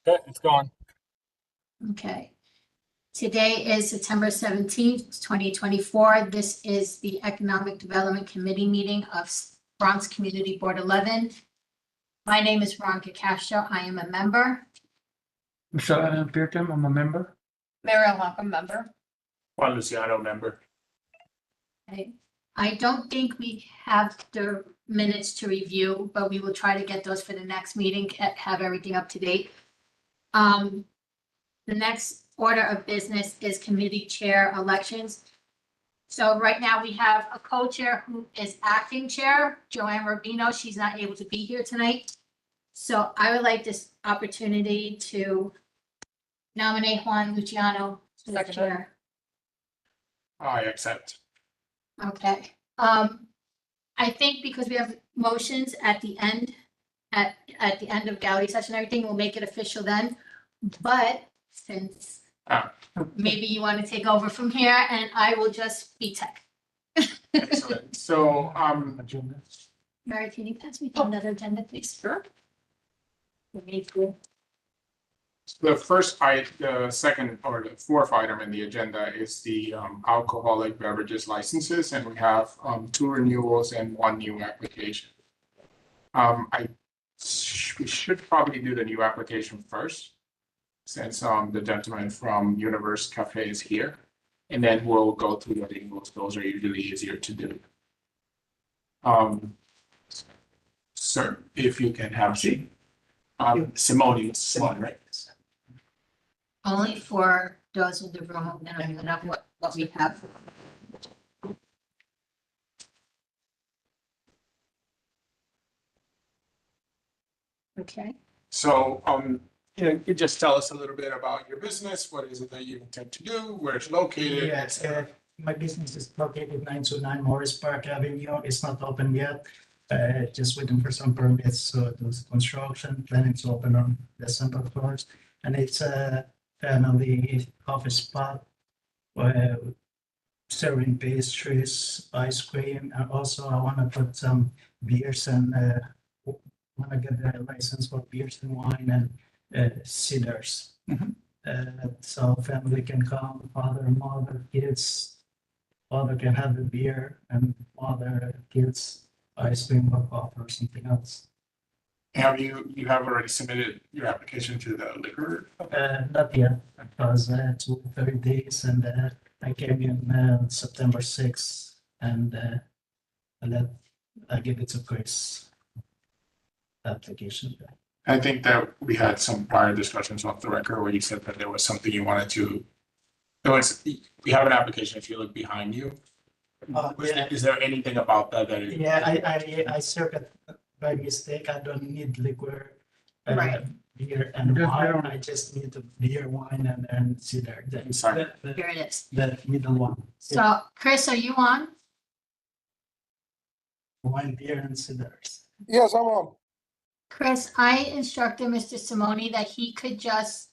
Okay, it's gone. Okay. Today is September 17th, 2024. This is the Economic Development Committee meeting of Bronx Community Board 11. My name is Veronica Castro. I am a member. Michelle Allen Pearton, I'm a member. Mariel Malcolm, member. Juan Luciano, member. I don't think we have the minutes to review, but we will try to get those for the next meeting, have everything up to date. The next order of business is committee chair elections. So right now we have a co-chair who is acting chair, Joanne Rubino. She's not able to be here tonight. So I would like this opportunity to nominate Juan Luciano as Second. chair. I accept. Okay, I think because we have motions at the end, at the end of gallery session, everything, we'll make it official then. But since maybe you want to take over from here and I will just be tech. Excellent. So, Agenda. Mary, can you pass me another agenda, please? Sure. the second or the fourth item in the agenda is the alcoholic beverages licenses, and we have 2 renewals and 1 new application. We should probably do the new application first, since the gentleman from Universe Cafe is here, and then we'll go through the renewals. Those are usually easier to do. Sir, if you can have a seat. Simone, right? Only for those in the room and I'm gonna know what we have. Okay. So, you just tell us a little bit about your business. What is it that you intend to do? Where it's located? Yes, my business is located 929 Morris Park Avenue. It's not open yet. Just waiting for some permits. So there's construction planning to open on December 1st. And it's a family coffee spot where serving pastries, ice cream. And also I want to put some beers and want to get the license for beers and wine and ciders. So family can come, father, mother, kids. Father can have a beer and mother, kids, ice cream or coffee or something else. Have you have already submitted your application to the liquor? Not yet, because it's 30 days and I came in September 6th and I give it to Chris. Application. I think that we had some prior discussions off the record where you said that there was something you wanted to. We have an application if you look behind you. Yeah. Is there anything about that that is? Yeah, I circuit by mistake. I don't need liquor, Right. beer and wine. I just need the beer, wine and cider. Sorry. Here it is. The middle one. So Chris, are you on? Wine, beer and ciders. Yes, I'm on. Chris, I instructed Mr. Simone that he could just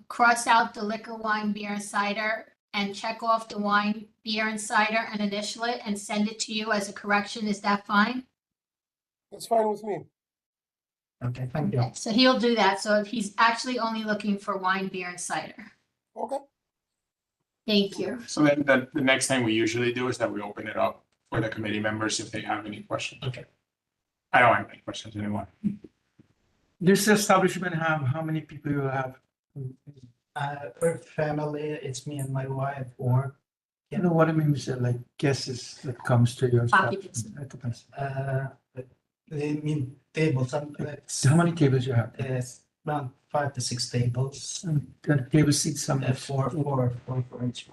cross out the liquor, wine, beer, and cider and check off the wine, beer, and cider and initial it and send it to you as a correction. Is that fine? It's fine with me. Okay, thank you. So he'll do that. So he's actually only looking for wine, beer, and cider. Okay. Thank you. So then the next thing we usually do is that we open it up for the committee members if they have any questions. Okay. I don't have any questions anymore. This establishment have how many people you have? Per family, it's me and my wife, or You know what I mean, is like guesses that comes to your stuff. Occupancy. Occupancy. they mean tables. So how many tables you have? It's around 5 to 6 tables. And the table seats some. Four for each.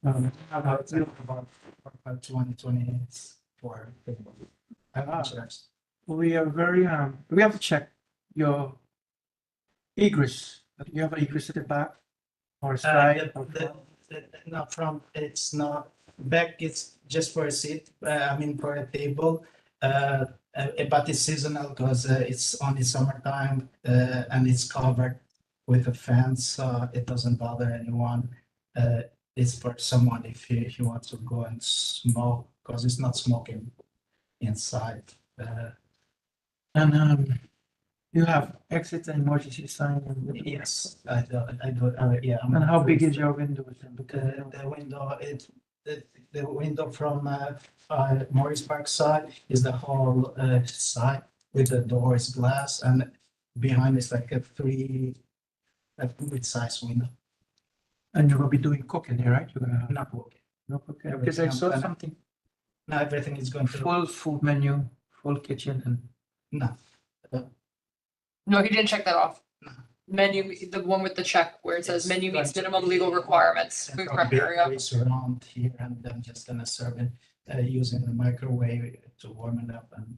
About 24 tables. Chairs. We are very, we have to check your egress. You have egress at the back or side? or front? Not from, it's not back, it's just for a seat, I mean, for a table. But it's seasonal because it's only summertime and it's covered with a fence, so it doesn't bother anyone. It's for someone if he wants to go and smoke, because it's not smoking inside. And You have exit and emergency sign and. Yes, I do, yeah. I'm And how big approved. is your window? Because The window, the window from Morris Park side is the whole side with the doors glass and behind is like a mid-size window. And you're gonna be doing cooking here, right? You're gonna have. Not working. No cooking, because I saw Everything- something, Now everything is going to, full food menu, full kitchen and. no. No, he didn't check that off. No. Menu, the one with the check where it says It's menu meets going to minimum be legal requirements, food central prep area. bakeries around here and I'm just gonna serve it using the microwave to warm it up and.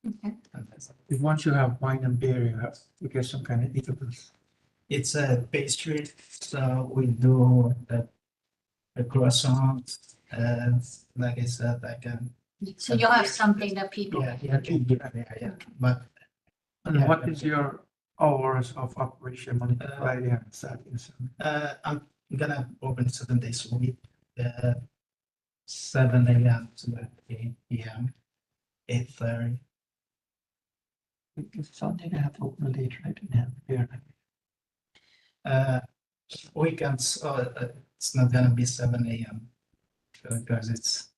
Okay. and that's it. If once you have wine and beer, you get some kind of eatables. It's a pastry, so we do the croissant, like I said, I can, So you'll have something that people, yeah, but And Yeah. what is your hours of operation Monday to Uh, Friday and Saturday and Sunday? I'm gonna open 7 days a week, 7 a.m. to 8 p.m., 8:30. Because Sunday they have to open late, right? And have beer. Weekends, it's not gonna be 7 a.m. because it's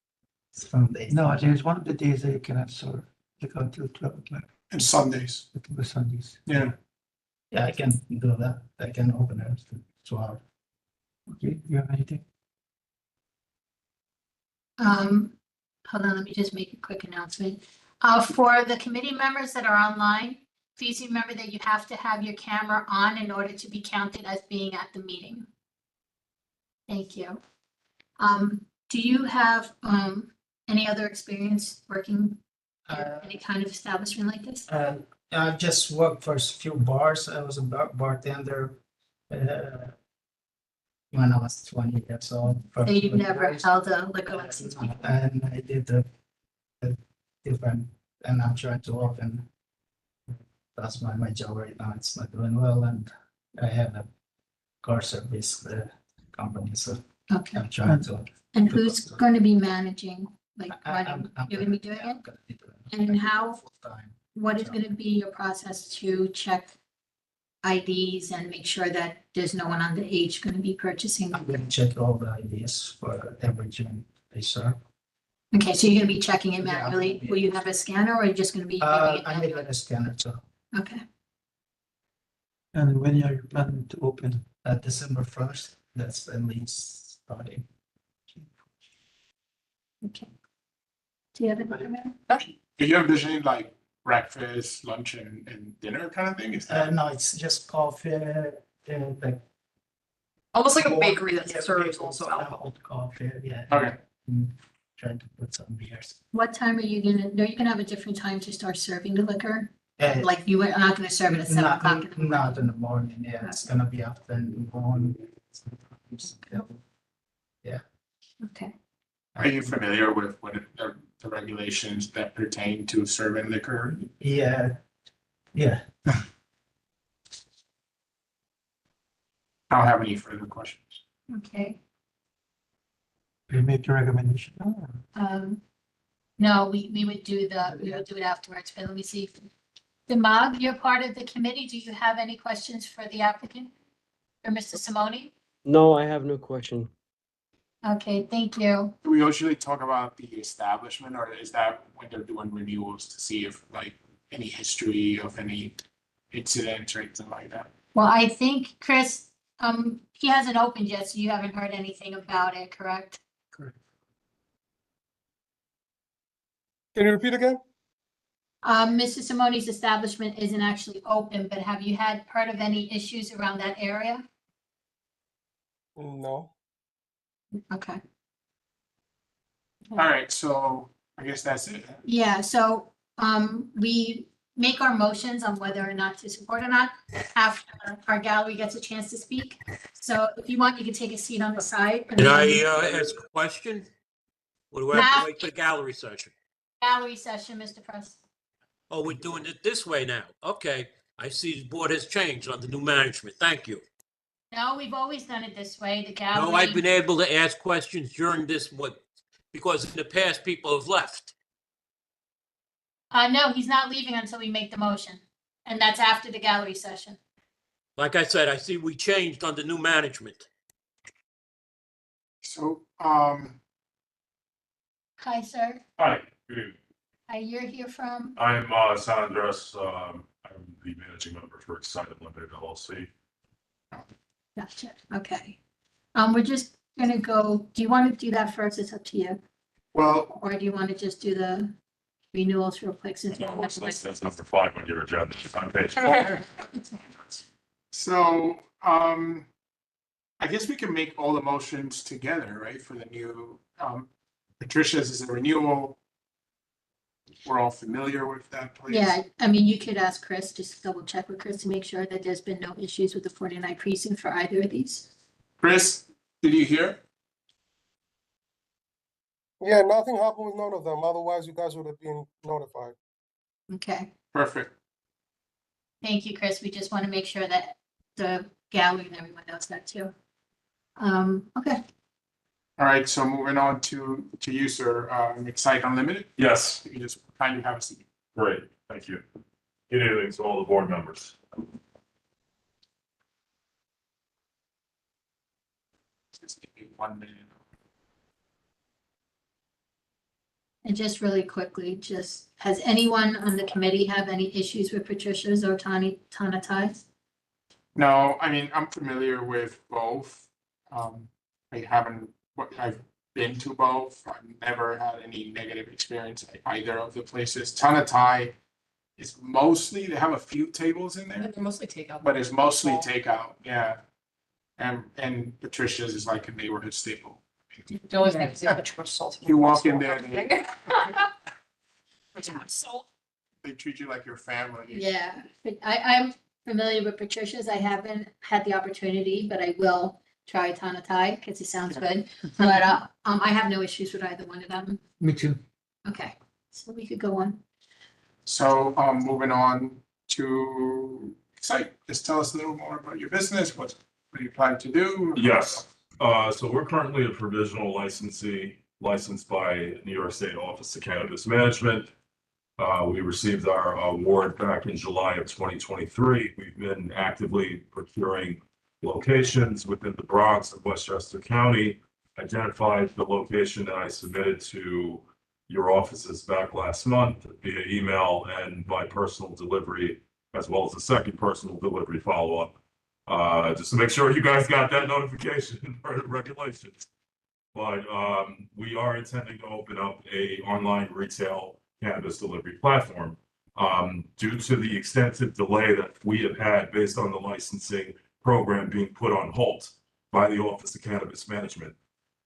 Sunday. No, there's one of the days that you cannot serve, like until 12 o'clock, And Sundays. until the Sundays. Yeah. Yeah, I can do that. I can open it to 12. Okay, you have anything? hold on, let me just make a quick announcement. For the committee members that are online, please remember that you have to have your camera on in order to be counted as being at the meeting. Thank you. Do you have, any other experience working in Uh, any kind of establishment like this? I just worked for a few bars. I was a bartender when I was 20 years old. for So you've few never years. held a liquor license before? And I did the different, and I'm trying to open. That's my job right now. It's not doing well, and I have a car service company, so Okay, I'm trying to. and who's going to be managing, like, running? I'm You're gonna be doing yeah, it? I'm gonna be doing it. And how- Full-time. What is gonna be your process to check IDs and make sure that there's no one underage gonna be purchasing? I'm gonna check all the IDs for every gym they serve. Okay, so you're gonna be checking it Yeah, manually? yeah. Will you have a scanner or are you just gonna be? giving it I manually? need a scanner, so Okay, And when are you planning to open? December 1st, that's at least starting. okay. Do you have any other? Do you envision like breakfast, lunch and dinner kind of thing? Is that? No, it's just coffee, like. Almost like a warm- bakery that yeah, serves bagels, also alcohol. hot coffee, yeah. Okay. Trying to put some beers. What time are you gonna, no, you can have a different time to start serving the liquor? Uh, Like you are not gonna serve it at 7 o'clock? in the morning? Not in the morning, yeah, it's gonna be afternoon. Okay, Are you familiar with what the regulations that pertain to serving liquor? Yeah, yeah, I don't have any further questions. okay. You make your recommendation? No, we would do it afterwards, but let me see. Demag, you're part of the committee. Do you have any questions for the applicant? Or Mr. Simone? No, I have no question. Okay, thank you. Do we usually talk about the establishment or is that when they're doing renewals to see if like any history of any incident or anything like that? Well, I think, Chris, he hasn't opened yet, so you haven't heard anything about it, correct? Can you repeat again? Mr. Simone's establishment isn't actually open, but have you had heard of any issues around that area? No. Okay. All right, so I guess that's it. Yeah, so, we make our motions on whether or not to support or not after our gallery gets a chance to speak. So if you want, you can take a seat on the side. and Can then- I ask a question? Or do I have to wait for the gallery session? Gallery session, Mr. Press. Oh, we're doing it this way now. Okay. I see the board has changed under new management. Thank you. No, we've always done it this way, the No, I've been gallery. able to ask questions during this, because in the past, people have left. No, he's not leaving until we make the motion. And that's after the gallery session. Like I said, I see we changed under new management. So, Hi, sir. Hi, good evening. Hi, you're here from, I'm San Andres. I'm the managing member for Excited Limited LLC. gotcha, okay. We're just gonna go, do you want to do that first? It's up to you. well, Or do you want to just do the renewals real quick since? No, that's number 5 on your agenda, on page 4. so, I guess we can make all the motions together, right, for the new, Patricia's is a renewal. We're all familiar with that place. Yeah, I mean, you could ask Chris, just double check with Chris to make sure that there's been no issues with the 49 precinct for either of these. Chris, did you hear? Yeah, nothing happened with none of them. Otherwise, you guys would have been notified. Okay, Perfect. thank you, Chris. We just want to make sure that the gallery and everyone knows that too. Okay, All right, so moving on to you, sir, Excite Unlimited, Yes, you can just kindly have a seat. great, thank you. Good evening to all the board members. Just give me 1 minute. and just really quickly, has anyone on the committee have any issues with Patricia's or Tana ties? No, I mean, I'm familiar with both. I haven't, I've been to both. I've never had any negative experience at either of the places. Tanatai is mostly, they have a few tables in there, They're mostly takeout. but it's mostly takeout, yeah. And Patricia's is like a neighborhood staple. The only thing is they have too much salt. You walk in there, Too much salt. they treat you like your family. Yeah, but I'm familiar with Patricia's. I haven't had the opportunity, but I will try Tana Thai because it sounds good. But I have no issues with either one of them. Me too. Okay, so we could go on. So, moving on to Excite, just tell us a little more about your business, what you plan to do? Yes, so we're currently a provisional licensee, licensed by New York State Office of Cannabis Management. We received our award back in July of 2023. We've been actively procuring locations within the Bronx and Westchester County, identified the location that I submitted to your offices back last month via email and by personal delivery, as well as a second personal delivery follow-up. Just to make sure you guys got that notification for the regulations. But we are intending to open up a online retail cannabis delivery platform. Due to the extensive delay that we have had based on the licensing program being put on hold by the Office of Cannabis Management.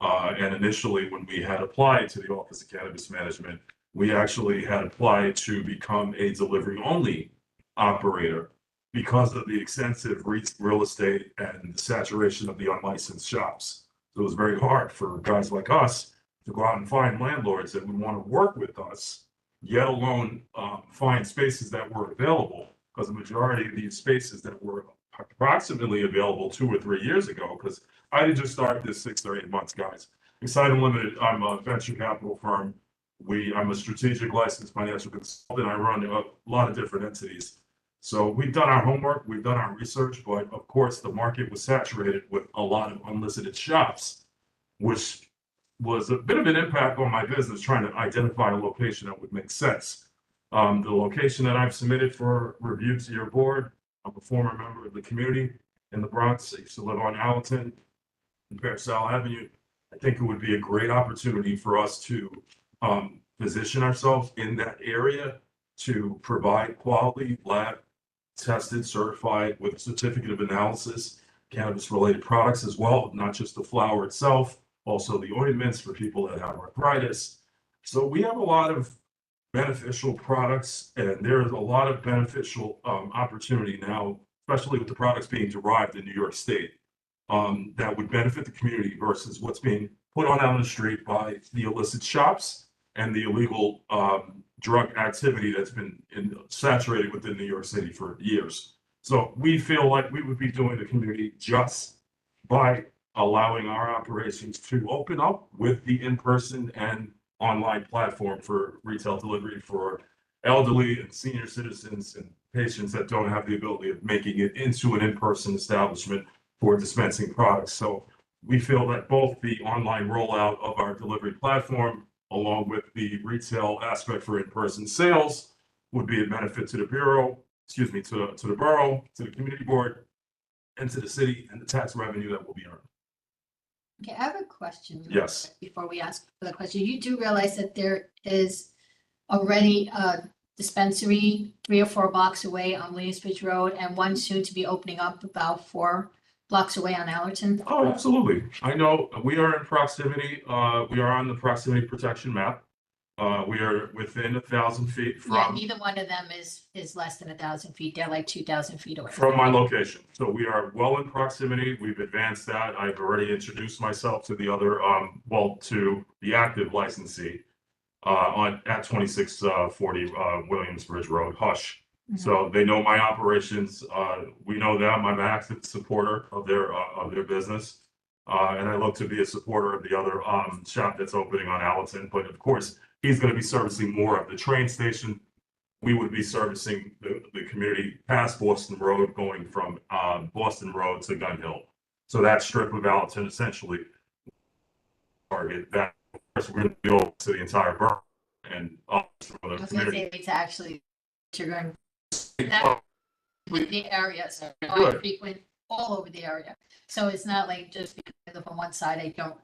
And initially, when we had applied to the Office of Cannabis Management, we actually had applied to become a delivery-only operator because of the extensive real estate and the saturation of the unlicensed shops. So it was very hard for guys like us to go out and find landlords that would want to work with us, yet alone find spaces that were available, because the majority of these spaces that were approximately available 2 or 3 years ago, because I didn't just start this 6 or 8 months, guys. Excite Unlimited, I'm a venture capital firm. I'm a strategic licensed financial consultant. I run a lot of different entities. So we've done our homework, we've done our research, but of course the market was saturated with a lot of unlisted shops, which was a bit of an impact on my business trying to identify a location that would make sense. The location that I've submitted for review to your board, I'm a former member of the community in the Bronx. I used to live on Allerton and Pearsall Avenue. I think it would be a great opportunity for us to position ourselves in that area to provide quality lab tested, certified with a certificate of analysis, cannabis related products as well, not just the flower itself, also the ointments for people that have arthritis. So we have a lot of beneficial products, and there is a lot of beneficial opportunity now, especially with the products being derived in New York State, that would benefit the community versus what's being put on out on the street by the illicit shops and the illegal drug activity that's been saturated within New York City for years. So we feel like we would be doing the community just by allowing our operations to open up with the in-person and online platform for retail delivery for elderly and senior citizens and patients that don't have the ability of making it into an in-person establishment for dispensing products. So we feel that both the online rollout of our delivery platform, along with the retail aspect for in-person sales, would be a benefit to the bureau, to the borough, to the community board, and to the city, and the tax revenue that will be earned. Okay, I have a question. Yes. Before we ask for the question, you do realize that there is already a dispensary 3 or 4 blocks away on Williamsbridge Road and one soon to be opening up about 4 blocks away on Allerton? Oh, absolutely. I know we are in proximity. We are on the proximity protection map. We are within 1,000 feet Yeah, from neither one of them is less than 1,000 feet. They're like 2,000 feet away. from my location. So we are well in proximity. We've advanced that. I've already introduced myself to the other, to the active licensee at 2640 Williamsbridge Road, Hush. So they know my operations. We know them. I'm an active supporter of their business. And I look to be a supporter of the other shop that's opening on Allerton. But of course, he's going to be servicing more of the train station. We would be servicing the community past Boston Road, going from Boston Road to Gun Hill. So that strip of Allerton essentially target that. Of course, we're going to be over to the entire borough and up to I the was gonna community. say it's actually triggering that with the area, so I Good. frequent all over the area. So it's not like just because I live on one side, I don't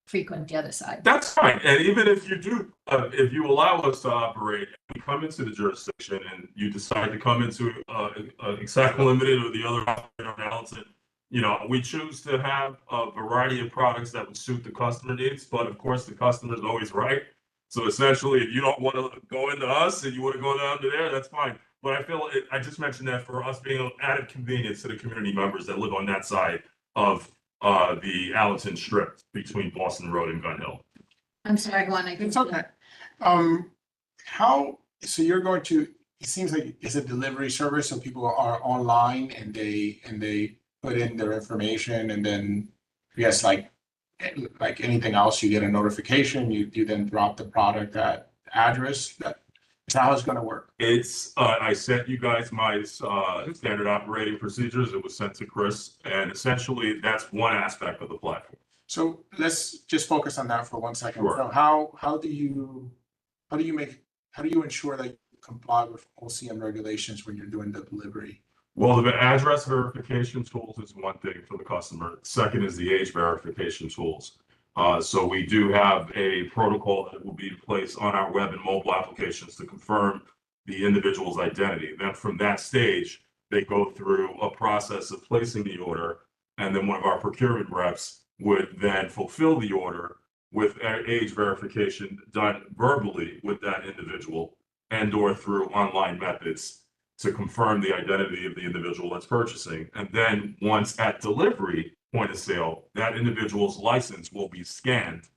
frequent the other side. That's fine. And even if you do, if you allow us to operate, we come into the jurisdiction and you decide to come into Exact Limited or the other operator on Allerton, we choose to have a variety of products that would suit the customer needs. But of course, the customer is always right. So essentially, if you don't want to go into us and you want to go down to there, that's fine. But I feel I just mentioned that for us being an added convenience to the community members that live on that side of the Allerton strip between Boston Road and Gun Hill. I'm sorry, Juan, I. It's okay. So you're going to, it seems like it's a delivery service, so people are online and they put in their information and then, yes, like anything else, you get a notification, you then drop the product at address. That's how it's gonna work. It's, I sent you guys my standard operating procedures. It was sent to Chris, and essentially that's one aspect of the platform. So let's just focus on that for 1 second. Sure. So how do you ensure that you comply with OCM regulations when you're doing the delivery? Well, the address verification tools is one thing for the customer. Second is the age verification tools. So we do have a protocol that will be placed on our web and mobile applications to confirm the individual's identity. Then from that stage, they go through a process of placing the order, and then one of our procurement reps would then fulfill the order with age verification done verbally with that individual and or through online methods to confirm the identity of the individual that's purchasing. And then once at delivery point of sale, that individual's license will be scanned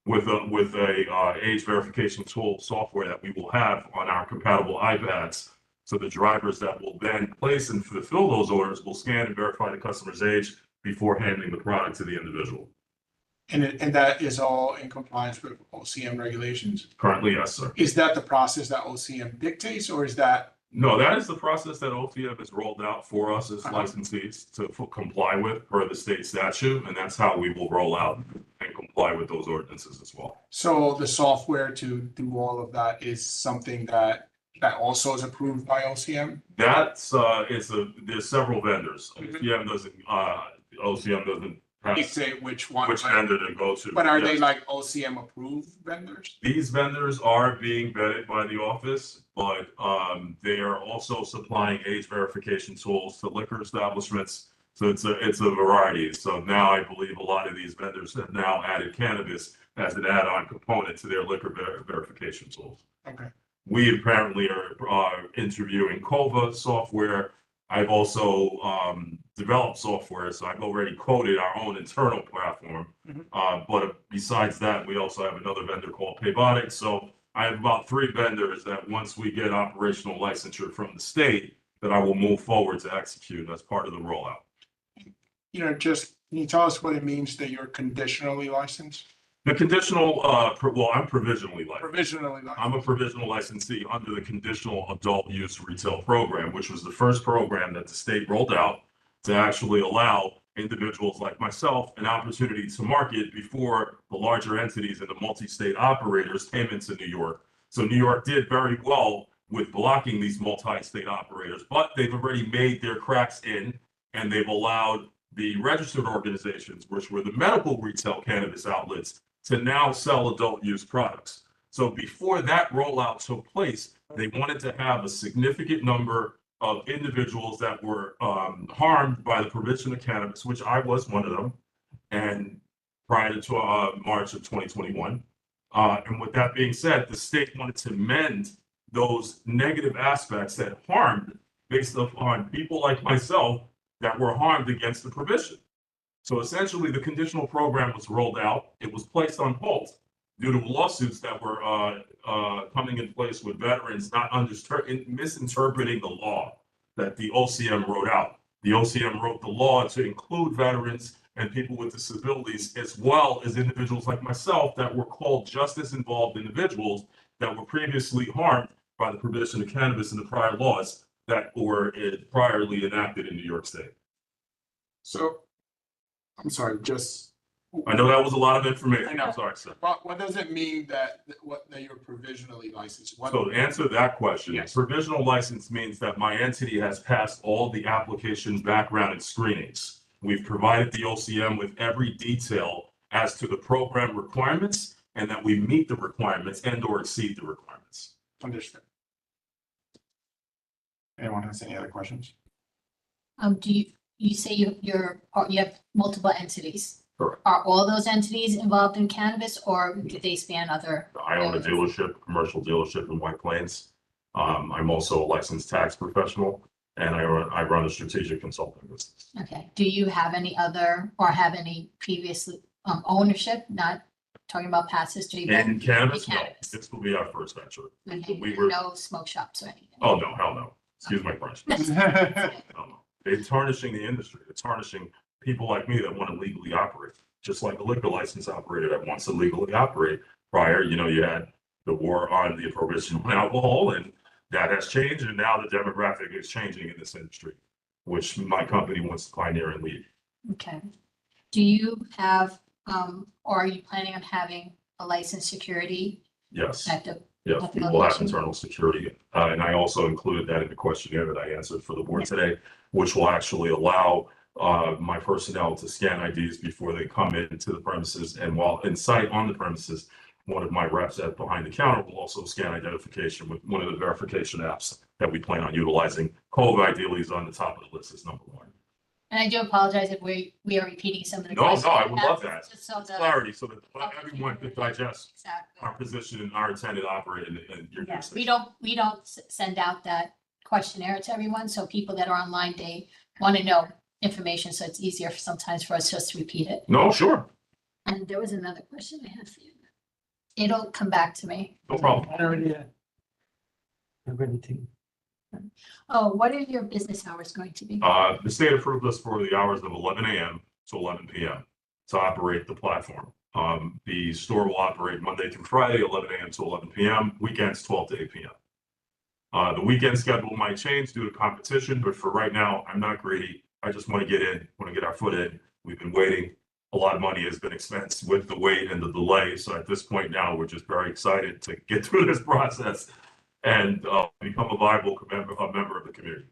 with a age verification tool software that we will have on our compatible iPads. So the drivers that will then place and fulfill those orders will scan and verify the customer's age before handing the product to the individual. And that is all in compliance with OCM regulations? Currently, yes, sir. Is that the process that OCM dictates, or is that? No, that is the process that OCM has rolled out for us as licensees to comply with per the state statute, and that's how we will roll out and comply with those ordinances as well. So the software to do all of that is something that also is approved by OCM? That's there's several vendors. OCM doesn't Say which one. which vendor to go to. But are they Yes. like OCM approved vendors? These vendors are being vetted by the office, but they are also supplying age verification tools to liquor establishments. So it's a variety. So now I believe a lot of these vendors have now added cannabis as an add-on component to their liquor verification tools. Okay. We apparently are interviewing Cova software. I've also developed software, so I've already coded our own internal platform. But besides that, we also have another vendor called Paybotics. So I have about 3 vendors that once we get operational licensure from the state, that I will move forward to execute as part of the rollout. Just, can you tell us what it means that you're conditionally licensed? The conditional, well, I'm provisionally licensed. Provisionally I'm a licensed. provisional licensee under the conditional adult use retail program, which was the first program that the state rolled out to actually allow individuals like myself an opportunity to market before the larger entities and the multi-state operators came into New York. So New York did very well with blocking these multi-state operators, but they've already made their cracks in, and they've allowed the registered organizations, which were the medical retail cannabis outlets, to now sell adult use products. So before that rollout took place, they wanted to have a significant number of individuals that were harmed by the provision of cannabis, which I was one of them, and prior to March of 2021. And with that being said, the state wanted to mend those negative aspects that harmed based upon people like myself that were harmed against the provision. So essentially, the conditional program was rolled out. It was placed on hold due to lawsuits that were coming in place with veterans not misinterpreting the law that the OCM wrote out. The OCM wrote the law to include veterans and people with disabilities, as well as individuals like myself that were called justice involved individuals that were previously harmed by the provision of cannabis in the prior laws that were priorly enacted in New York State. So, I'm sorry, just. I know that was a lot of information. I know. I'm sorry, sir. What does it mean that you're provisionally licensed? What- So to answer that question, Yes. provisional license means that my entity has passed all the application background and screenings. We've provided the OCM with every detail as to the program requirements and that we meet the requirements and or exceed the requirements. Understood. Anyone has any other questions? Do you say you have multiple entities? Correct. Are all those entities involved in cannabis, or do they span other? I own a dealership, commercial dealership in White Plains. I'm also a licensed tax professional and I run a strategic consulting business. Okay, do you have any other, or have any previous ownership, not talking about past history? but In cannabis, in no, cannabis. this will be our first venture. Okay, we were- no smoke shops or anything? Oh, no, hell no. Excuse my French. No. They're tarnishing the industry. They're tarnishing people like me that want to legally operate, just like a liquor license operator that wants to legally operate. Prior, you had the war on the prohibition on alcohol, and that has changed. And now the demographic is changing in this industry, which my company wants to pioneer and lead. Okay. Do you have, or are you planning on having a licensed security Yes. at the? Yes, at the we will have location? internal security. And I also included that in the questionnaire that I answered for the board today, which will actually allow my personnel to scan IDs before they come into the premises. And while in sight on the premises, one of my reps at behind the counter will also scan identification with one of the verification apps that we plan on utilizing. Cove ideally is on the top of the list as number one. And I do apologize if we are repeating some of the No, questions. no, I would love that. Just so the. Clarity so that everyone could digest Exactly. our position and our intended operate in your Yes, jurisdiction. we don't send out that questionnaire to everyone, so people that are online, they want to know information, so it's easier sometimes for us just to repeat it. No, sure, And there was another question I had for you. It'll come back to me. no problem. I already have anything. Oh, what are your business hours going to be? The state approved us for the hours of 11 a.m. to 11 p.m. to operate the platform. The store will operate Monday through Friday, 11 a.m. to 11 p.m., weekends 12 to 8 p.m. The weekend schedule might change due to competition, but for right now, I'm not greedy. I just want to get in, want to get our foot in. We've been waiting. A lot of money has been expensed with the wait and the delay. So at this point now, we're just very excited to get through this process and become a viable member of the community.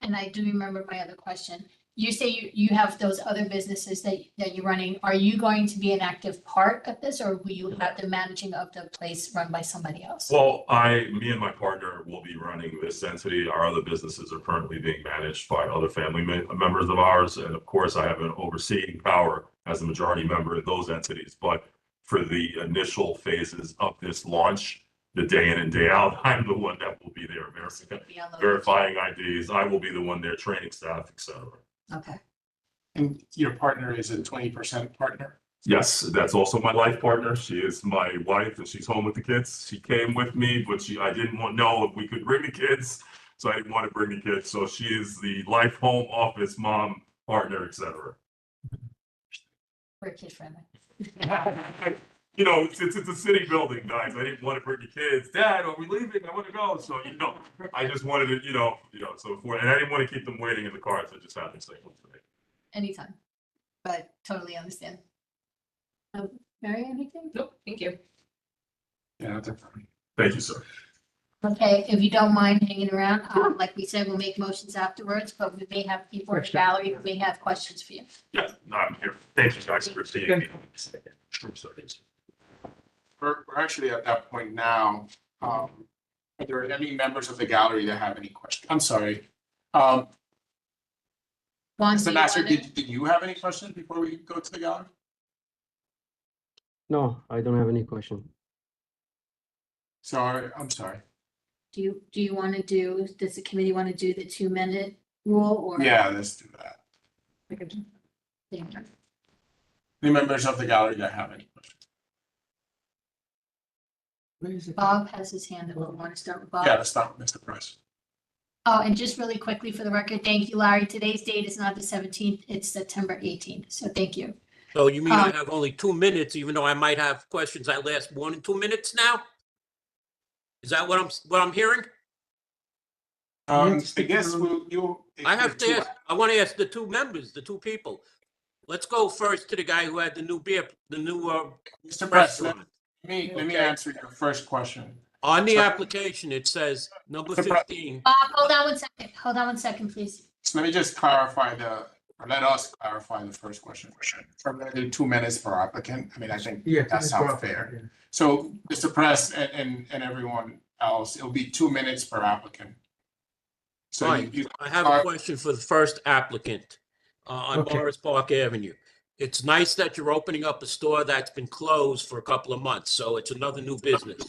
And I do remember my other question. You say you have those other businesses that you're running. Are you going to be an active part of this, or will you have the managing of the place run by somebody else? Well, me and my partner will be running this entity. Our other businesses are currently being managed by other family members of ours. And of course, I have an overseeing power as a majority member of those entities. But for the initial phases of this launch, the day in and day out, I'm the one that will be there Be on the- verifying IDs. I will be the one there training staff, et cetera. Okay. And your partner is a 20% partner? Yes, that's also my life partner. She is my wife and she's home with the kids. She came with me, but I didn't know if we could bring the kids. So I didn't want to bring the kids. So she is the life, home, office, mom, partner, etc. We're kid friendly. you know, it's a city building, guys. I didn't want to bring the kids. Dad, are we leaving? I want to go. So, you know, I just wanted to, so and I didn't want to keep them waiting in the car. So just happened to say one today. Anytime. But totally understand. Mary, anything? Nope, thank you. Yeah, definitely. Thank you, sir. Okay, if you don't mind hanging around, like we said, we'll make motions afterwards, but we may have people in the gallery who may have questions for you. Yeah, no, I'm here. Thank you guys for seeing me. We're actually at that point now. Are there any members of the gallery that have any questions? I'm sorry. Juan, do Mr. you Nasser, wanna- did you have any questions before we go to the gallery? No, I don't have any question. Sorry, I'm sorry. do you want to do, does the committee want to do the 2-minute rule or? Yeah, let's do that. Any members of the gallery that have any questions? Where is it? Bob has his hand up. We want to start with Bob. Yeah, let's start with Mr. Price. Oh, and just really quickly for the record, thank you, Larry. Today's date is not the 17th, it's September 18th. So thank you. So you mean I have only 2 minutes, even though I might have questions that last more than 2 minutes now? Is that what I'm hearing? I stick guess to you. I have to ask, I want to ask the two members, the two people. Let's go first to the guy who had the new beer, the new Mr. Price, let restaurant. me Okay. answer your first question. On the So- application, it says number Mr. Pre- 15. Bob, hold on one second. Hold on one second, please. So let me just clarify let us clarify the first question. From the 2 minutes per applicant, I mean, I think Yeah. that it's sounds proper, fair. yeah. So, Mr. Press and everyone else, it'll be 2 minutes per applicant. So Right. you, I have a question for the first applicant on Okay. Morris Park Avenue. It's nice that you're opening up a store that's been closed for a couple of months, so it's another new business.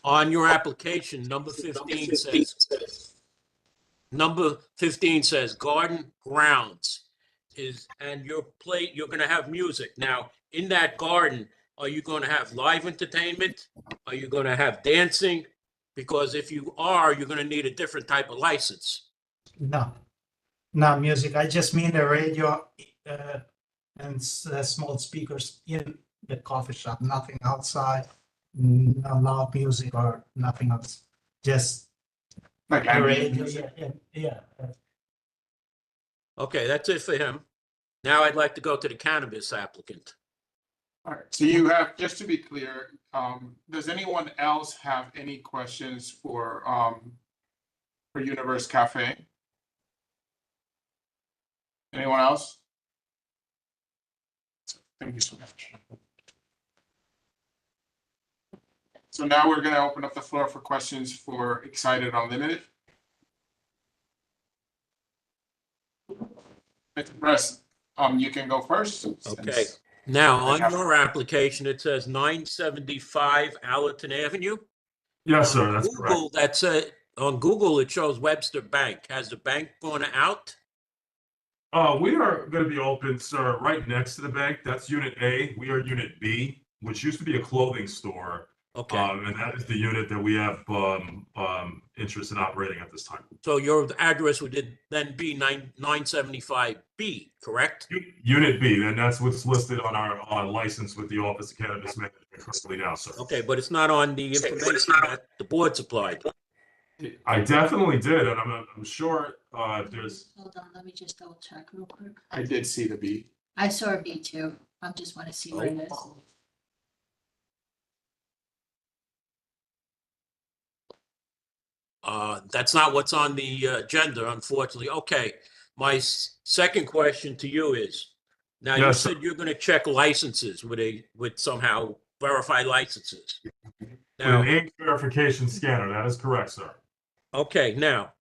On your application, number 15 says garden grounds and you're gonna have music. Now, in that garden, are you gonna have live entertainment? Are you gonna have dancing? Because if you are, you're gonna need a different type of license. No, not music. I just mean the radio and small speakers in the coffee shop, nothing outside, no loud music or nothing else. Just like, the ambient radio, music. yeah. Okay, that's it for him. Now I'd like to go to the cannabis applicant. All right, so you have, just to be clear, does anyone else have any questions for Universe Cafe? Anyone else? Thank you so much. So now we're gonna open up the floor for questions for Excited Unlimited. Mr. Press, you can go first. Okay. since- Now, on your application, it says 975 Allerton Avenue. Yes, sir, that's correct. Google, on Google, it shows Webster Bank. Has the bank gone out? We are going to be open, sir, right next to the bank. That's Unit A. We are Unit B, which used to be a clothing store. Okay, And that is the unit that we have interest in operating at this time. so your address would then be 975B, correct? Unit B, and that's what's listed on our license with the Office of Cannabis Management currently now, sir. Okay, but it's not on the information that the board supplied. I definitely did, and I'm sure if there's, Hold on, let me just double check real quick. I did see the B. I saw a B too. I just want to see what it is. That's not what's on the agenda, unfortunately. Okay, my second question to you is, now you Yes, sir. said you're gonna check licenses with somehow verify licenses. with an Now, age verification scanner, that is correct, sir. okay, now,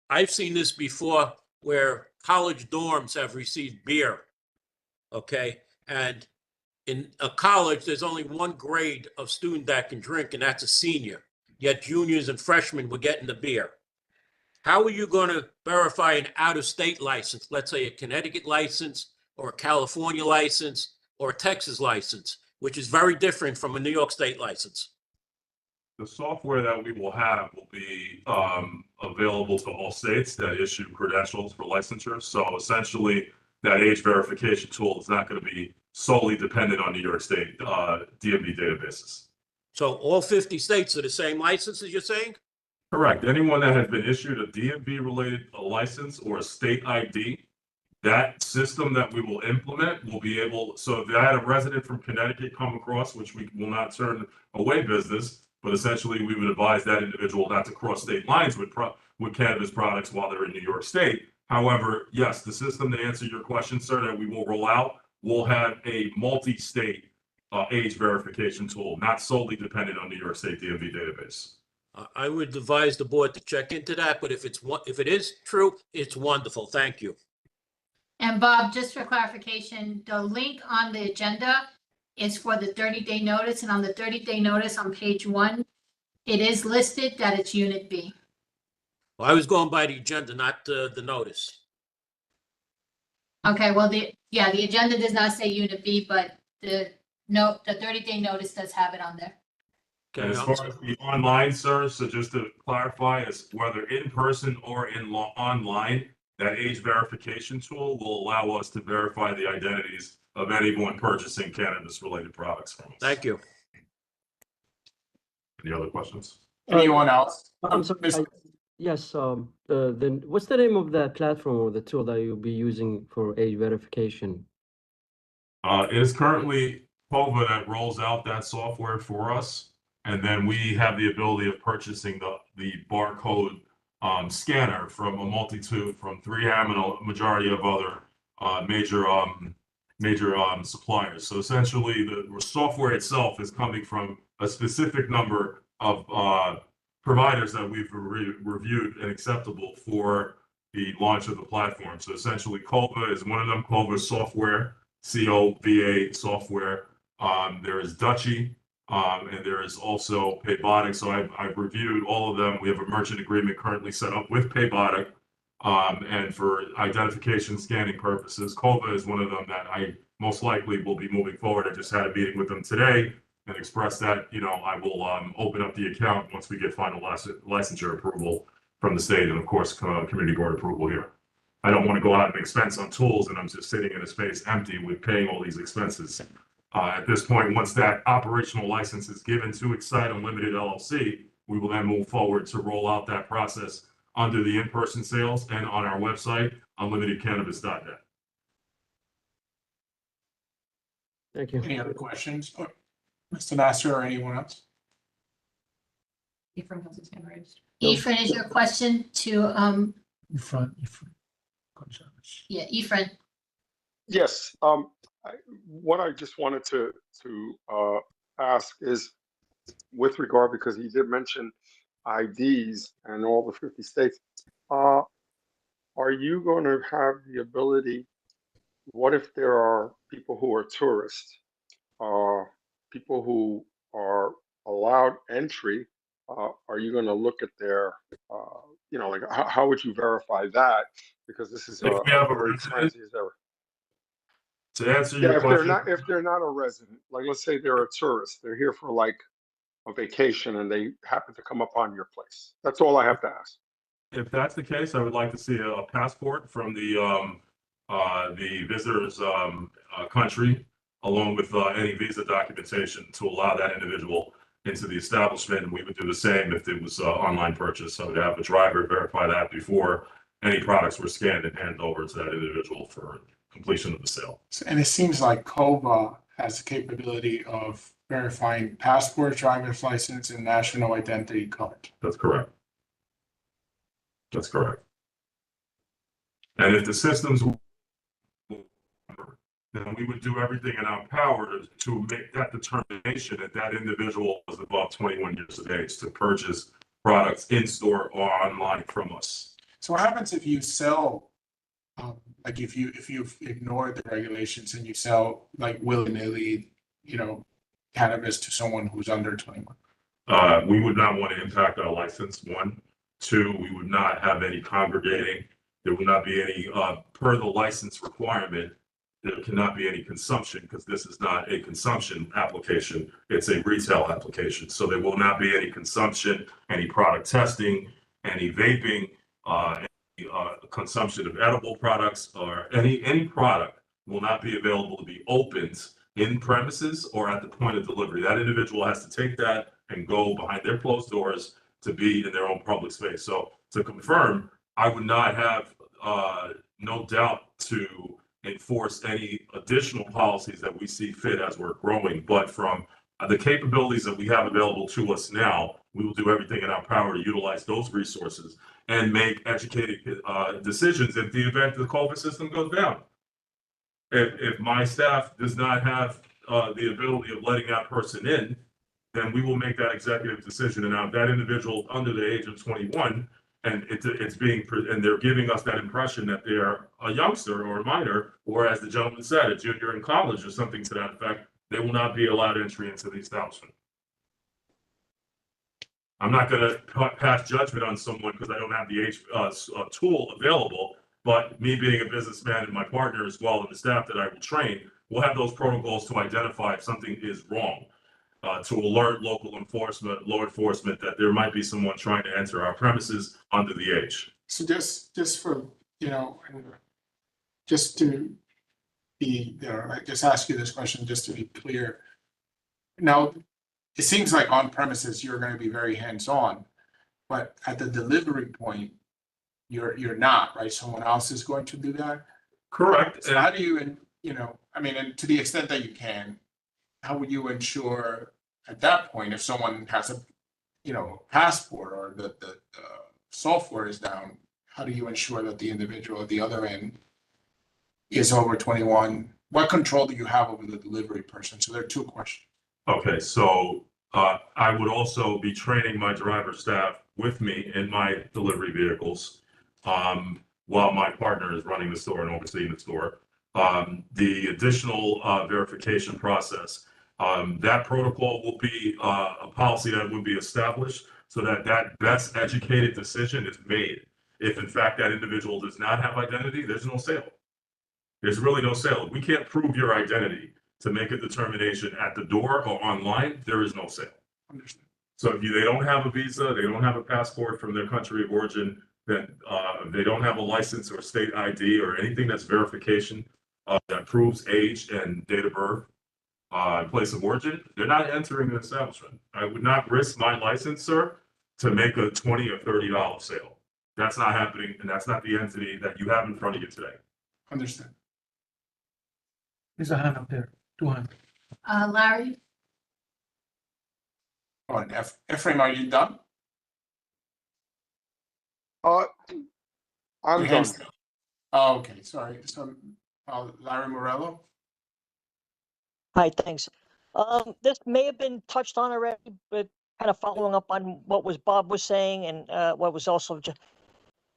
I've seen this before where college dorms have received beer. Okay, and in a college, there's only one grade of student that can drink, and that's a senior. Yet juniors and freshmen were getting the beer. How are you going to verify an out-of-state license? Let's say a Connecticut license or a California license or a Texas license, which is very different from a New York State license. The software that we will have will be available to all states that issue credentials for licensure. So essentially, that age verification tool is not going to be solely dependent on New York State DMV databases. So all 50 states are the same licenses, you're saying? Correct. Anyone that has been issued a DMV-related license or a state ID, that system that we will implement will be able, so if I had a resident from Connecticut come across, which we will not turn away business, but essentially we would advise that individual not to cross state lines with cannabis products while they're in New York State. However, yes, the system, to answer your question, sir, that we will roll out will have a multi-state age verification tool, not solely dependent on New York State DMV database. I would advise the board to check into that, but if it is true, it's wonderful. Thank you. And Bob, just for clarification, the link on the agenda is for the 30-day notice, and on the 30-day notice on page 1, it is listed that it's Unit B. Well, I was going by the agenda, not the notice. Okay, well, the agenda does not say Unit B, but the 30-day notice does have it on there. And as far as the online, sir, so just to clarify, is whether in person or online, that age verification tool will allow us to verify the identities of anyone purchasing cannabis-related products from us. Thank you. Any other questions? Anyone else? I'm sorry. Mr. Yes, then what's the name of the platform or the tool that you'll be using for age verification? It is currently COVA that rolls out that software for us. And then we have the ability of purchasing the barcode scanner from a multitude, from 3M and a majority of other major suppliers. So essentially, the software itself is coming from a specific number of providers that we've reviewed and acceptable for the launch of the platform. So essentially, COVA is one of them. COVA software, COVA software. There is Dutchie. And there is also Paybotic. So I've reviewed all of them. We have a merchant agreement currently set up with Paybotic. And for identification scanning purposes, COVA is one of them that I most likely will be moving forward. I just had a meeting with them today and expressed that, I will open up the account once we get final licensure approval from the state and, of course, community board approval here. I don't want to go out and expense on tools and I'm just sitting in a space empty with paying all these expenses. At this point, once that operational license is given to Excite Unlimited LLC, we will then move forward to roll out that process under the in-person sales and on our website, unlimitedcannabis.net. Thank you. Any other questions? Mr. Nasser or anyone else? Ephraim has his hand raised. Ephraim, is your question to, Ephraim. Ephraim? Yes, what I just wanted to ask is with regard, because he did mention IDs and all the 50 states, are you going to have the ability, what if there are people who are tourists, people who are allowed entry, are you going to look at their, like how would you verify that? Because this is If we have a very resident- frenzy as ever. To answer Yeah, your question, if they're not a resident, like let's say they're a tourist, they're here for like a vacation and they happen to come upon your place. That's all I have to ask. if that's the case, I would like to see a passport from the visitor's country, along with any visa documentation to allow that individual into the establishment. And we would do the same if it was online purchase. So to have a driver verify that before any products were scanned and handed over to that individual for completion of the sale. And it seems like COVA has the capability of verifying passport, driver's license, and national identity card. That's correct. That's correct. And if the systems, then we would do everything in our power to make that determination that that individual is above 21 years of age to purchase products in store or online from us. So what happens if you sell, like if you've ignored the regulations and you sell like willy-nilly, cannabis to someone who's under 21? We would not want to impact our license, one. Two, we would not have any congregating. There would not be any, per the license requirement, there cannot be any consumption because this is not a consumption application. It's a retail application. So there will not be any consumption, any product testing, any vaping, any consumption of edible products or any product will not be available to be opened in premises or at the point of delivery. That individual has to take that and go behind their closed doors to be in their own public space. So to confirm, I would not have no doubt to enforce any additional policies that we see fit as we're growing. But from the capabilities that we have available to us now, we will do everything in our power to utilize those resources and make educated decisions if the event the COVID system goes down. If my staff does not have the ability of letting that person in, then we will make that executive decision. And now if that individual under the age of 21, and and they're giving us that impression that they're a youngster or a minor, or as the gentleman said, a junior in college or something to that effect, they will not be allowed entry into the establishment. I'm not going to pass judgment on someone because I don't have the tool available, but me being a businessman and my partner as well and the staff that I will train, will have those protocols to identify if something is wrong, to alert local law enforcement that there might be someone trying to enter our premises under the age. So just for, just to be, I just ask you this question just to be clear. Now, it seems like on premises, you're going to be very hands-on, but at the delivery point, you're not, right? Someone else is going to do that. Correct. So how do you, and to the extent that you can, how would you ensure at that point, if someone has a, passport or the software is down, how do you ensure that the individual at the other end is over 21? What control do you have over the delivery person? So there are two questions. Okay, so I would also be training my driver staff with me in my delivery vehicles while my partner is running the store and overseeing the store. The additional verification process, that protocol will be a policy that would be established so that that best educated decision is made. If in fact that individual does not have identity, there's no sale. There's really no sale. If we can't prove your identity to make a determination at the door or online, there is no sale. Understand. So if they don't have a visa, they don't have a passport from their country of origin, then they don't have a license or state ID or anything that's verification that proves age and date of birth and place of origin, they're not entering the establishment. I would not risk my license, sir, to make a $20 or $30 sale. That's not happening, and that's not the entity that you have in front of you today. Understand. There's a hand up there, 200. Larry, Oh, and Ephraim, are you done? I'm Your done. hand's- Oh, okay, sorry. So, Larry Morello? Hi, thanks. This may have been touched on already, but kind of following up on what Bob was saying and what was also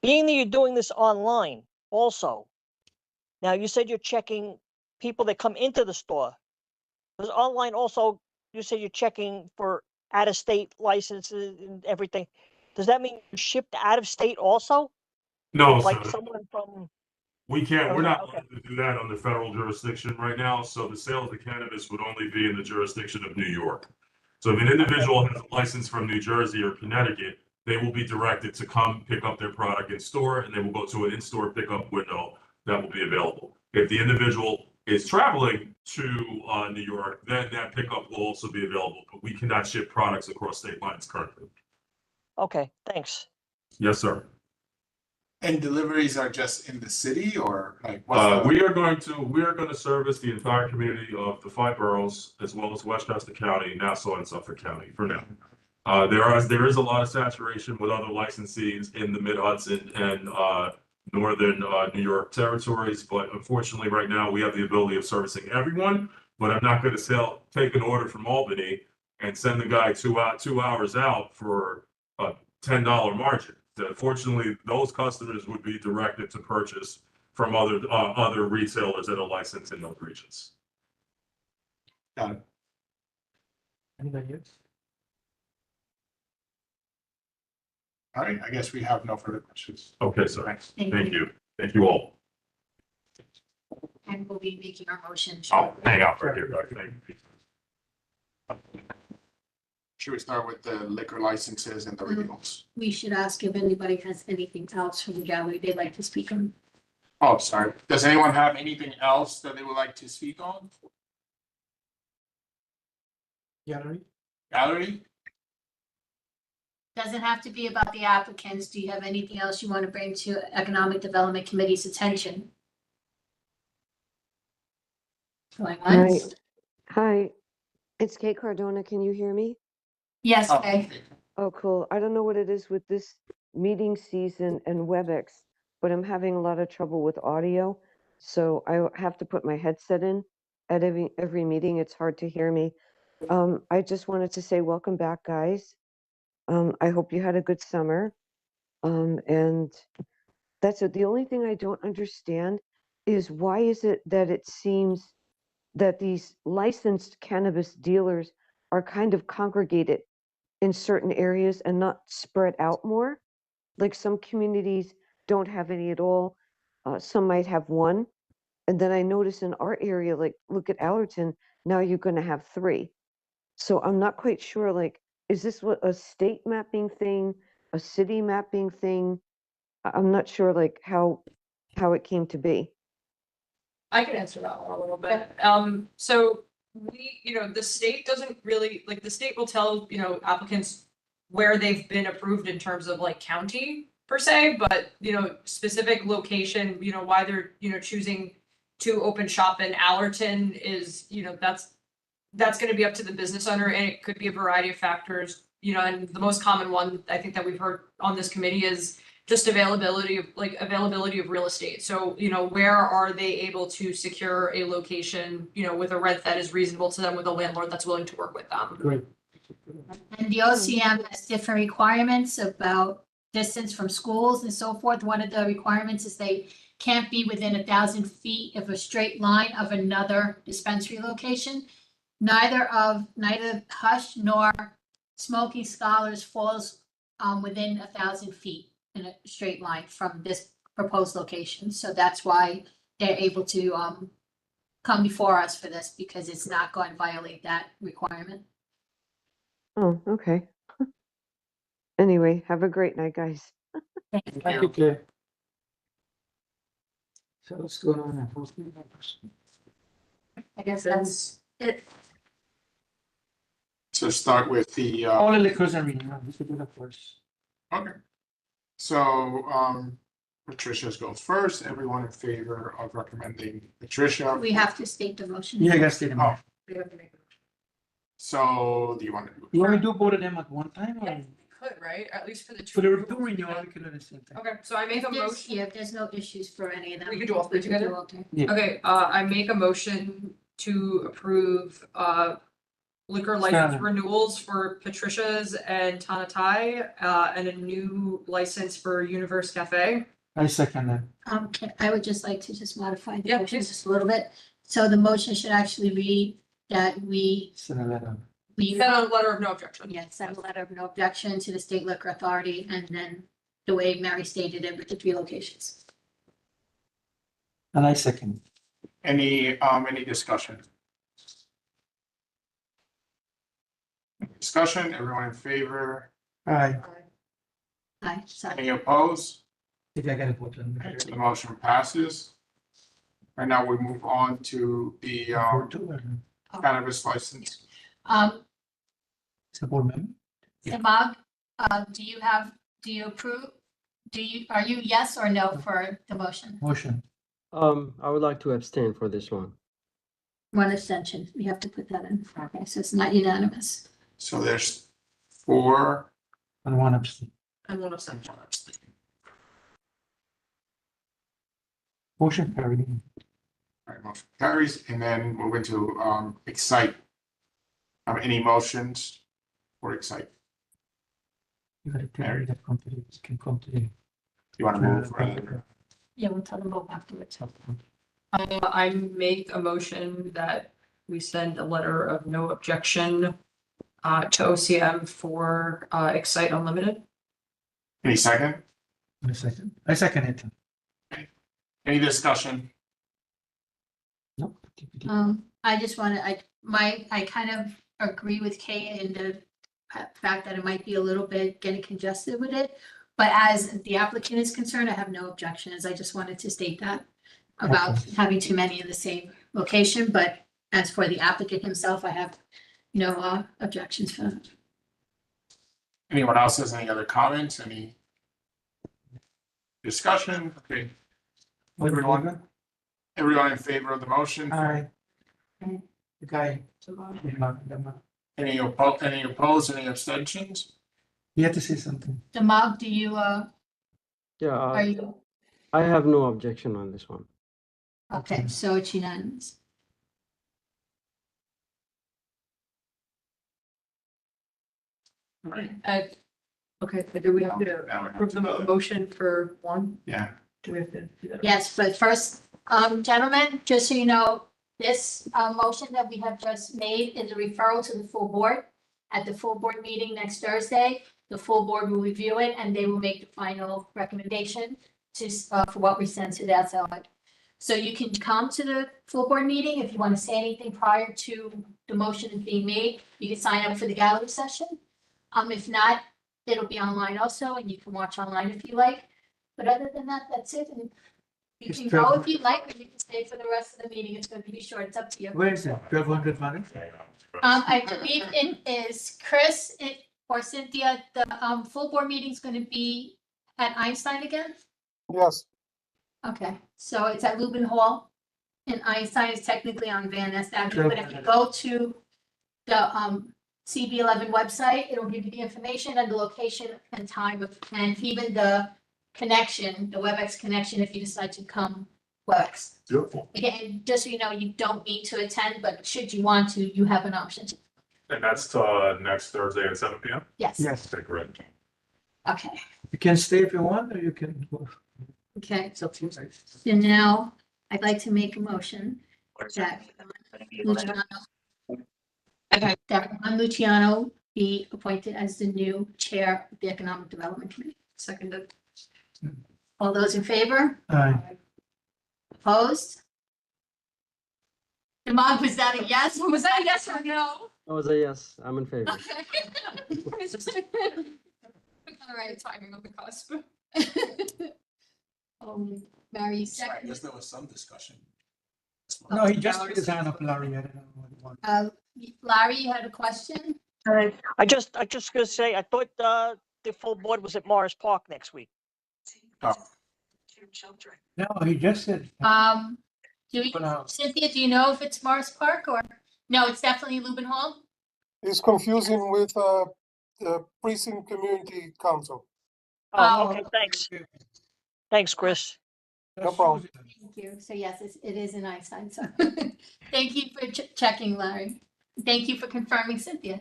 being that you're doing this online also. Now you said you're checking people that come into the store. Because online also, you said you're checking for out-of-state licenses and everything. Does that mean you're shipped out of state also? No, Like sir. someone from, We can't, we're not Okay. allowed to do that under federal jurisdiction right now, so the sale of the cannabis would only be in the jurisdiction of New York. So if an individual has a license from New Jersey or Connecticut, they will be directed to come pick up their product in store, and they will go to an in-store pickup window that will be available. If the individual is traveling to New York, then that pickup will also be available, but we cannot ship products across state lines currently. okay, thanks. Yes, sir. And deliveries are just in the city or like? what's the- We are going to service the entire community of the 5 boroughs, as well as Westchester County, Nassau, and Suffolk County for now. There is a lot of saturation with other licensees in the Mid-Hudson and northern New York territories, but unfortunately right now we have the ability of servicing everyone, but I'm not going to take an order from Albany and send the guy 2 hours out for a $10 margin. Fortunately, those customers would be directed to purchase from other retailers that are licensed in those regions. Got it. Anybody else? All right, I guess we have no further questions. Okay, sir. Thanks. Thank you. Thank you all. and we'll be making our motion. I'll hang out right here, guys. Thank you. Should we start with the liquor licenses and the renewals? We should ask if anybody has anything else from the gallery they'd like to speak on. Oh, sorry. Does anyone have anything else that they would like to speak on? Gallery? Gallery? Doesn't have to be about the applicants. Do you have anything else you want to bring to Economic Development Committee's attention? Going once? Hi, it's Kate Cardona. Can you hear me? Yes, Oh, Kay. Oh, cool. I don't know what it is with this meeting season and WebEx, but I'm having a lot of trouble with audio. So I have to put my headset in at every meeting. It's hard to hear me. I just wanted to say welcome back, guys. I hope you had a good summer. And that's it. The only thing I don't understand is why is it that it seems that these licensed cannabis dealers are kind of congregated in certain areas and not spread out more? Like some communities don't have any at all. Some might have one. And then I notice in our area, like look at Allerton, now you're going to have 3. So I'm not quite sure, like, is this what a state mapping thing, a city mapping thing? I'm not sure like how it came to be. I can answer that one a little bit. So we, the state doesn't really, like, the state will tell, applicants where they've been approved in terms of like county per se, but, specific location, why they're, choosing to open shop in Allerton is, that's going to be up to the business owner, and it could be a variety of factors, and the most common one I think that we've heard on this committee is just availability of real estate. So, where are they able to secure a location, with a rent that is reasonable to them, with a landlord that's willing to work with them? Great. And the OCM has different requirements about distance from schools and so forth. One of the requirements is they can't be within 1,000 feet of a straight line of another dispensary location. Neither Hush nor Smoking Scholars falls within 1,000 feet in a straight line from this proposed location. So that's why they're able to come before us for this, because it's not going to violate that requirement. Oh, okay. Anyway, have a great night, guys. Thank you, Claire. So let's go on. I guess that's it. So start with the, All the liquors and renewal, we should do that first. okay. So, Patricia's goes first. Everyone in favor of recommending Patricia? We have to state the motion. Yeah, I guess they Oh, We have to make- so do you want to do? You want me to do both of them at one time Yeah, or we could, right? At least for the two. for the two renewal, we can do the same time? Okay, so I make a motion. Yeah, there's no issues for any of them. We could do all three We can do together? all three. Okay, I make a motion to approve liquor license Sure. renewals for Patricia's and Tanatai, and a new license for Universe Cafe. I second that. I would just like to just modify the Yeah, motion please. just a little bit. So the motion should actually read that we Send a letter. Send a letter of no objection. yeah, send a letter of no objection to the state liquor authority, and then the way Mary stated it with the 3 locations. And I second. Any discussion? Discussion, everyone in favor? Aye. Aye, sorry. Any opposed? If I gotta vote on Okay, that. so the motion passes. Right now, we move on to the For two, cannabis license. it's a board member. Yeah. Imag, do you approve? Are you yes or no for the motion? Motion. I would like to abstain for this one. One abstention. We have to put that in. Okay, so it's not unanimous. So there's 4. And one abstain. And one abstention. Motion carried. All right, motion carries, and then move into Excite. Any motions for Excite? You gotta tell me that companies can come today. You want to move further? Yeah, we'll tell them both afterwards. I make a motion that we send a letter of no objection to OCM for Excite Unlimited. Any second? I second. I second it. Uh, Any discussion? Nope. I just want to, I kind of agree with Kate in the fact that it might be a little bit getting congested with it. But as the applicant is concerned, I have no objections. I just wanted to state that about having too many in the same location, but as for the applicant himself, I have no objections for that. Anyone else has any other comments, any discussion? Okay, everyone in favor of the motion? Aye. The guy. Any opposed, any abstentions? He had to say something. Demag, do you, Yeah, are you, I have no objection on this one. okay, so it's unanimous. Right, Okay, but do we have to now we have approve to the do it. motion for one? Yeah, Do we have to do that? Yes, but first, gentlemen, just so you know, this motion that we have just made is a referral to the full board. At the full board meeting next Thursday, the full board will review it and they will make the final recommendation to, for what we send to the outside. So you can come to the full board meeting if you want to say anything prior to the motion being made. You can sign up for the gallery session. If not, it'll be online also and you can watch online if you like. But other than that, that's it. And you It's can go 12. if you like, or you can stay for the rest of the meeting. It's going to be short. It's up to you. Where is it? 1200 money? I believe it is Chris or Cynthia, the full board meeting is going to be at Einstein again? Yes, Okay, so it's at Lubin Hall. And Einstein is technically on Van Ness Avenue, but if you go to the CB11 website, it'll give you the information and the location and time of, and even the connection, the WebEx connection, if you decide to come WebEx. Beautiful. Again, just so you know, you don't need to attend, but should you want to, you have an option. And that's next Thursday at 7 p.m. Yes. Yes. Okay, great. Okay, You can stay if you want, or you can go. okay. It's up to you. So now I'd like to make a motion that Luciano, that Juan Luciano be appointed as the new chair of the Economic Development Committee. Seconded. All those in favor? Aye. Opposed? Demond, was that a yes? Was that a yes or no? That was a yes, I'm in favor. Okay. All right, timing on the cusp. Mary, second. there was some discussion. No, he just put his hand up, Larry. I don't know what he wanted. Larry, you had a question? I just gonna say, I thought, the full board was at Morris Park next week. Oh, No, he just said. Do we, Open house. Cynthia, do you know if it's Morris Park or, no, it's definitely Lubin Hall? it's confusing with the precinct community council. Oh, Okay, thanks. Thanks, Chris. No problem. Thank you. So yes, it is in Einstein, so thank you for checking, Larry. Thank you for confirming, Cynthia.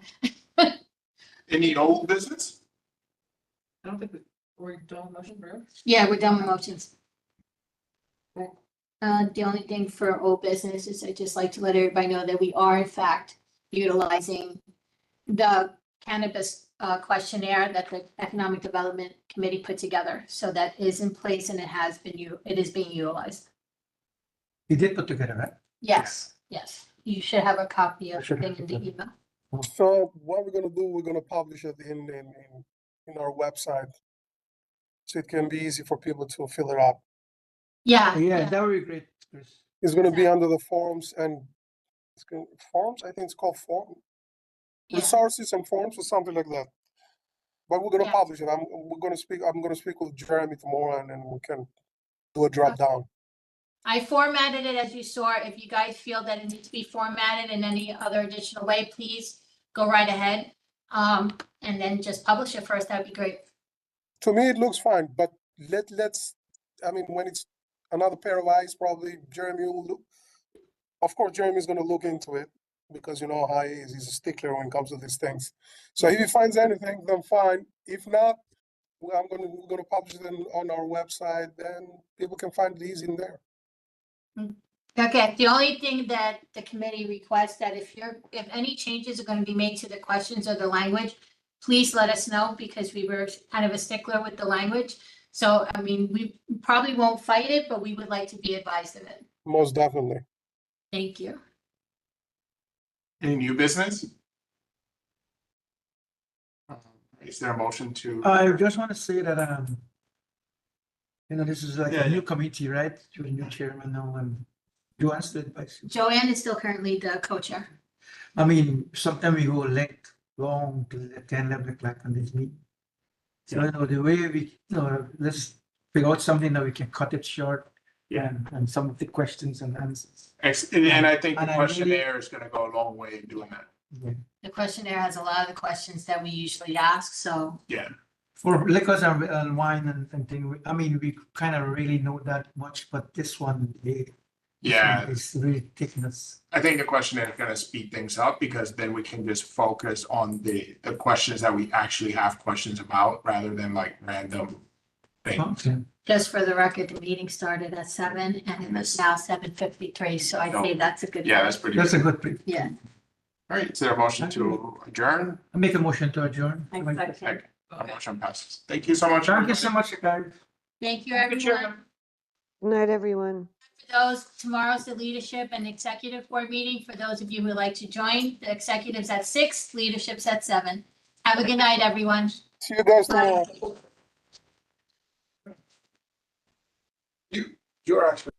any old business? I don't think we're done motion, bro. Yeah, we're done with motions. The only thing for old business is I'd just like to let everybody know that we are in fact utilizing the cannabis questionnaire that the Economic Development Committee put together. So that is in place and it is being utilized. He did put together, right? Yes, yes. You should have a copy of I should the have thing in the email. So what we're gonna do, we're gonna publish it in our website. So it can be easy for people to fill it out. Yeah, Yeah, yeah. that would be great, Chris. It's gonna be under the forms and forms, I think it's called form, Yeah. resources and forms or something like that. But we're gonna Yeah. publish it. I'm gonna speak with Jeremy tomorrow and then we can do a drop down. I formatted it as you saw. If you guys feel that it needs to be formatted in any other additional way, please go right ahead. And then just publish it first. That'd be great. To me, it looks fine, but let's, I mean, when it's another pair of eyes, probably Jeremy will look. Of course, Jeremy's gonna look into it because you know how he is. He's a stickler when it comes to these things. So if he finds anything, then fine. If not, we're gonna publish it on our website, then people can find it easy in there. Okay, the only thing that the committee requests that if any changes are going to be made to the questions or the language, please let us know because we were kind of a stickler with the language. So, I mean, we probably won't fight it, but we would like to be advised of it. Most definitely. Thank you. Any new business? Is there a motion to? I just want to say that, this is like Yeah, a new yeah. committee, right? You're the new chairman now, and you want to advise. Joanne is still currently the co-chair. I mean, sometimes we go length long till 10, 11 o'clock on this meeting. So, the way we, let's figure out something that we can cut it short. Yeah. And some of the questions and answers. And I think the And I really- questionnaire is gonna go a long way in doing that. Yeah. The questionnaire has a lot of the questions that we usually ask, so Yeah. For liquors and wine and thing, we kind of really know that much, but this one, Yeah, it's really taking us. I think the questionnaire is gonna speed things up because then we can just focus on the questions that we actually have questions about rather than like random things. Okay. just for the record, the meeting started at 7 and it's now 7:53, so I say that's a good. Yeah, that's pretty That's a good. good, Yeah. All right, is there a motion to adjourn? I make a motion to adjourn. I second. A motion passes. Thank you so much. Thank you so much, guys. Thank you, everyone. Good night, everyone. For those, tomorrow's the leadership and executive board meeting. For those of you who would like to join, the executive's at 6, leadership's at 7. Have a good night, everyone. See you guys tomorrow. You're actually.